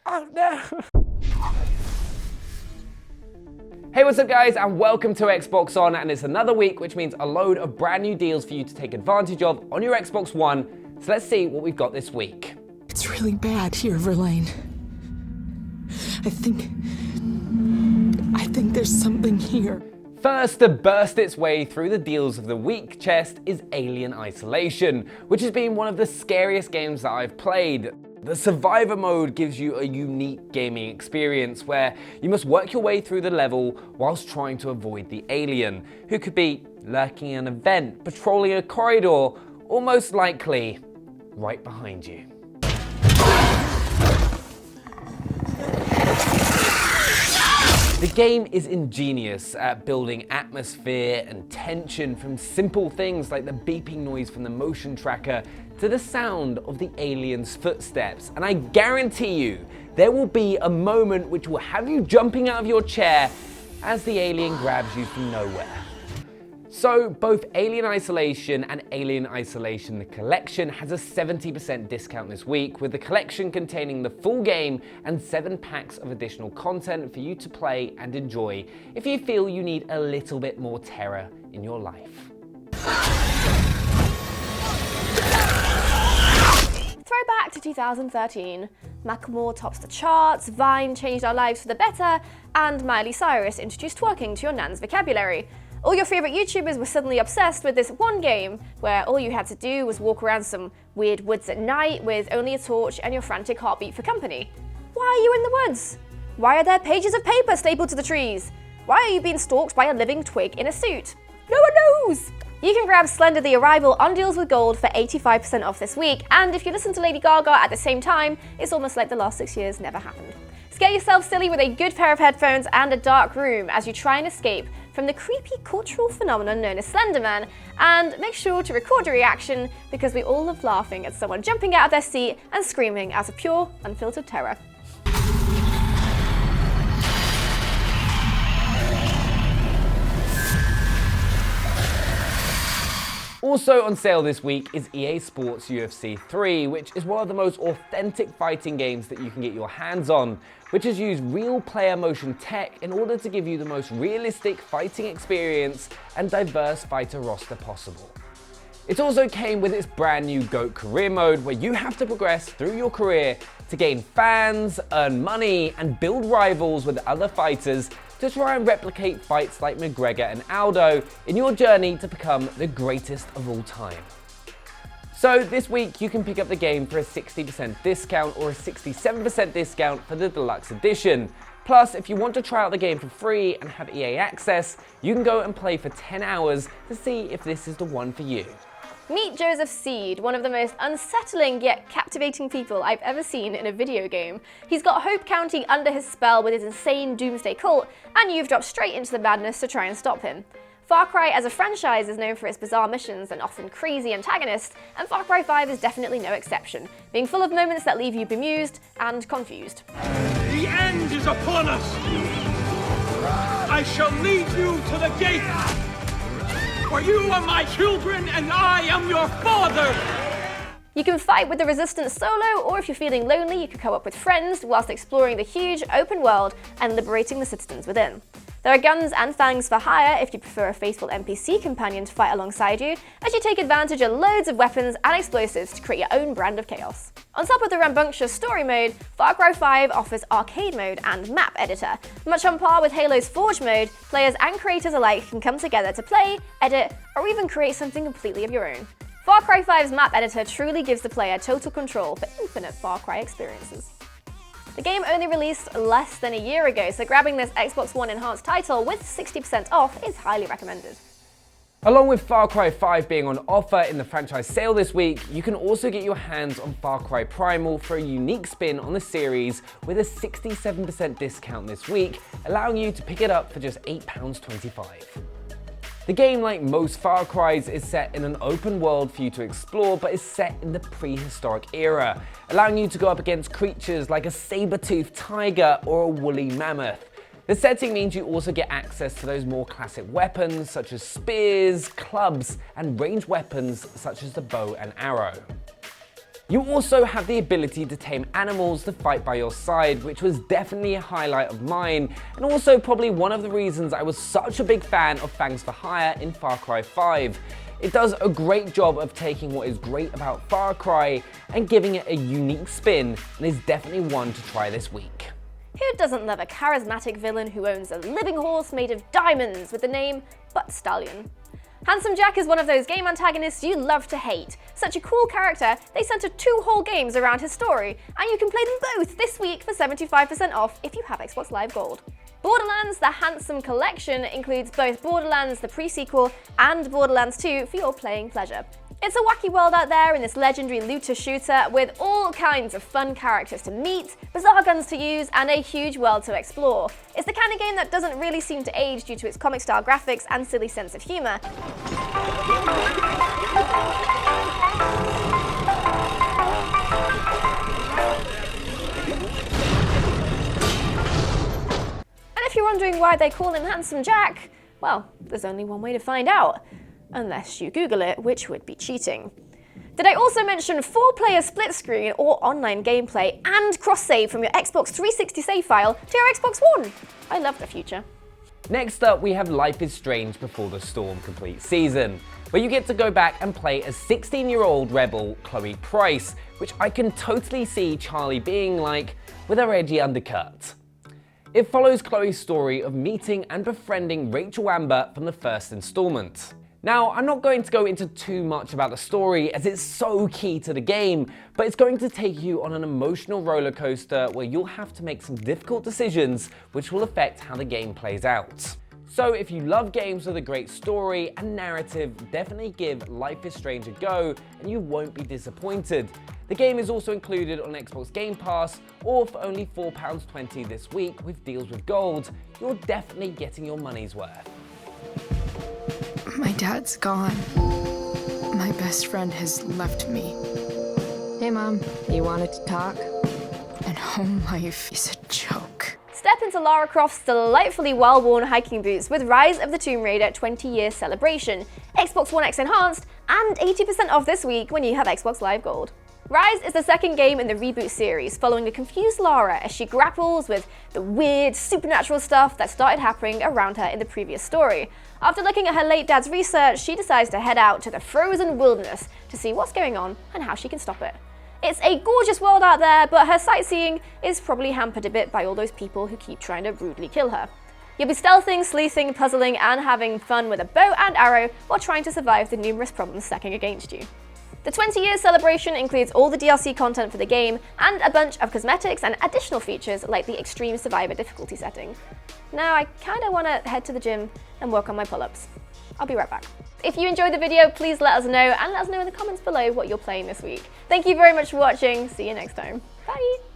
Oh no! Hey, what's up guys, and welcome to Xbox On, and it's another week, which means a load of brand new deals for you to take advantage of on your Xbox One. So let's see what we've got this week. It's really bad here, Verlaine. I think there's something here. First to burst its way through the deals of the week chest is Alien Isolation, which has been one of the scariest games that I've played. The Survivor mode gives you a unique gaming experience where you must work your way through the level whilst trying to avoid the alien, who could be lurking in an event, patrolling a corridor, or most likely right behind you. The game is ingenious at building atmosphere and tension, from simple things like the beeping noise from the motion tracker to the sound of the alien's footsteps. And I guarantee you, there will be a moment which will have you jumping out of your chair as the alien grabs you from nowhere. So both Alien Isolation and Alien Isolation The Collection has a 70% discount this week, with the collection containing the full game and 7 packs of additional content for you to play and enjoy if you feel you need a little bit more terror in your life. Throwback to 2013. Macklemore tops the charts, Vine changed our lives for the better, and Miley Cyrus introduced twerking to your nan's vocabulary. All your favourite YouTubers were suddenly obsessed with this one game where all you had to do was walk around some weird woods at night with only a torch and your frantic heartbeat for company. Why are you in the woods? Why are there pages of paper stapled to the trees? Why are you being stalked by a living twig in a suit? No one knows! You can grab Slender the Arrival on Deals with Gold for 85% off this week, and if you listen to Lady Gaga at the same time, it's almost like the last 6 years never happened. Scare yourself silly with a good pair of headphones and a dark room as you try and escape from the creepy cultural phenomenon known as Slender Man, and make sure to record your reaction because we all love laughing at someone jumping out of their seat and screaming out of pure, unfiltered terror. Also on sale this week is EA Sports UFC 3, which is one of the most authentic fighting games that you can get your hands on, which has used real player motion tech in order to give you the most realistic fighting experience and diverse fighter roster possible. It also came with its brand new GOAT career mode, where you have to progress through your career to gain fans, earn money, and build rivals with other fighters to try and replicate fights like McGregor and Aldo in your journey to become the greatest of all time. So this week you can pick up the game for a 60% discount or a 67% discount for the deluxe edition. Plus, if you want to try out the game for free and have EA access, you can go and play for 10 hours to see if this is the one for you. Meet Joseph Seed, one of the most unsettling yet captivating people I've ever seen in a video game. He's got Hope County under his spell with his insane doomsday cult, and you've dropped straight into the madness to try and stop him. Far Cry as a franchise is known for its bizarre missions and often crazy antagonists, and Far Cry 5 is definitely no exception, being full of moments that leave you bemused and confused. The end is upon us! I shall lead you to the gate! For you are my children, and I am your father! You can fight with the Resistance solo, or if you're feeling lonely, you can co-op with friends whilst exploring the huge open world and liberating the citizens within. There are guns and fangs for hire if you prefer a faithful NPC companion to fight alongside you, as you take advantage of loads of weapons and explosives to create your own brand of chaos. On top of the rambunctious story mode, Far Cry 5 offers arcade mode and map editor. Much on par with Halo's Forge mode, players and creators alike can come together to play, edit, or even create something completely of your own. Far Cry 5's map editor truly gives the player total control for infinite Far Cry experiences. The game only released less than a year ago, so grabbing this Xbox One enhanced title with 60% off is highly recommended. Along with Far Cry 5 being on offer in the franchise sale this week, you can also get your hands on Far Cry Primal for a unique spin on the series with a 67% discount this week, allowing you to pick it up for just £8.25. The game, like most Far Crys, is set in an open world for you to explore, but is set in the prehistoric era, allowing you to go up against creatures like a saber-toothed tiger or a woolly mammoth. The setting means you also get access to those more classic weapons such as spears, clubs, and ranged weapons such as the bow and arrow. You also have the ability to tame animals to fight by your side, which was definitely a highlight of mine, and also probably one of the reasons I was such a big fan of Fangs for Hire in Far Cry 5. It does a great job of taking what is great about Far Cry and giving it a unique spin, and is definitely one to try this week. Who doesn't love a charismatic villain who owns a living horse made of diamonds with the name Butt Stallion? Handsome Jack is one of those game antagonists you love to hate. Such a cool character, they centered 2 whole games around his story, and you can play them both this week for 75% off if you have Xbox Live Gold. Borderlands: The Handsome Collection includes both Borderlands the pre-sequel and Borderlands 2 for your playing pleasure. It's a wacky world out there in this legendary looter shooter with all kinds of fun characters to meet, bizarre guns to use, and a huge world to explore. It's the kind of game that doesn't really seem to age due to its comic-style graphics and silly sense of humor. And if you're wondering why they call him Handsome Jack, well, there's only one way to find out. Unless you Google it, which would be cheating. Did I also mention 4-player split screen or online gameplay and cross-save from your Xbox 360 save file to your Xbox One? I love the future. Next up, we have Life is Strange Before the Storm Complete Season, where you get to go back and play as 16-year-old rebel Chloe Price, which I can totally see Charleyy being like, with her edgy undercut. It follows Chloe's story of meeting and befriending Rachel Amber from the first installment. Now, I'm not going to go into too much about the story as it's so key to the game, but it's going to take you on an emotional roller coaster where you'll have to make some difficult decisions which will affect how the game plays out. So if you love games with a great story and narrative, definitely give Life is Strange a go and you won't be disappointed. The game is also included on Xbox Game Pass, or for only £4.20 this week with deals with gold, you're definitely getting your money's worth. My dad's gone. My best friend has left me. Hey Mom, you wanted to talk? And home life is a joke. Step into Lara Croft's delightfully well-worn hiking boots with Rise of the Tomb Raider 20-year celebration, Xbox One X Enhanced, and 80% off this week when you have Xbox Live Gold. Rise is the second game in the reboot series, following a confused Lara as she grapples with the weird, supernatural stuff that started happening around her in the previous story. After looking at her late dad's research, she decides to head out to the frozen wilderness to see what's going on and how she can stop it. It's a gorgeous world out there, but her sightseeing is probably hampered a bit by all those people who keep trying to rudely kill her. You'll be stealthing, sleuthing, puzzling, and having fun with a bow and arrow while trying to survive the numerous problems stacking against you. The 20-year celebration includes all the DLC content for the game and a bunch of cosmetics and additional features like the Extreme Survivor difficulty setting. Now I kinda wanna head to the gym and work on my pull-ups. I'll be right back. If you enjoyed the video, please let us know, and let us know in the comments below what you're playing this week. Thank you very much for watching. See you next time. Bye!